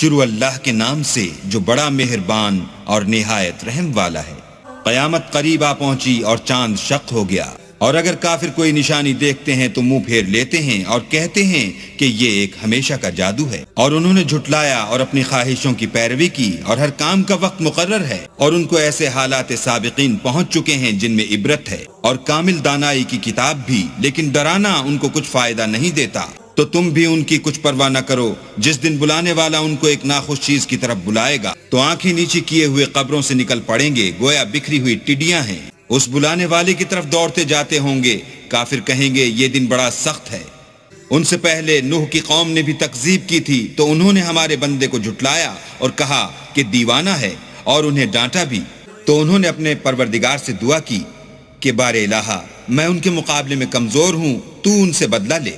शुरू अल्लाह के नाम से जो बड़ा मेहरबान और निहायत रहम वाला है। क़यामत करीब आ पहुंची और चांद शक हो गया, और अगर काफिर कोई निशानी देखते हैं तो मुंह फेर लेते हैं और कहते हैं कि ये एक हमेशा का जादू है। और उन्होंने झुटलाया और अपनी ख्वाहिशों की पैरवी की, और हर काम का वक्त मुकर्रर है, और उनको ऐसे हालात साबिकीन पहुंच चुके हैं जिनमें इबरत है, और कामिल दानाई की किताब भी, लेकिन डराना उनको कुछ फायदा नहीं देता। तो तुम भी उनकी कुछ परवाह न करो। जिस दिन बुलाने वाला उनको एक नाखुश चीज की तरफ बुलाएगा तो आंखें नीचे किए हुए कब्रों से निकल पड़ेंगे, गोया बिखरी हुई टिड्डियां हैं। उस बुलाने वाले की तरफ दौड़ते जाते होंगे। काफिर कहेंगे ये दिन बड़ा सख्त है। उनसे पहले नूह की कौम ने भी तकजीब की थी, तो उन्होंने हमारे बंदे को झुटलाया और कहा कि दीवाना है, और उन्हें डांटा भी। तो उन्होंने अपने परवरदिगार से दुआ की कि बारे इलाहा, मैं उनके मुकाबले में कमजोर हूँ, तू उनसे बदला ले।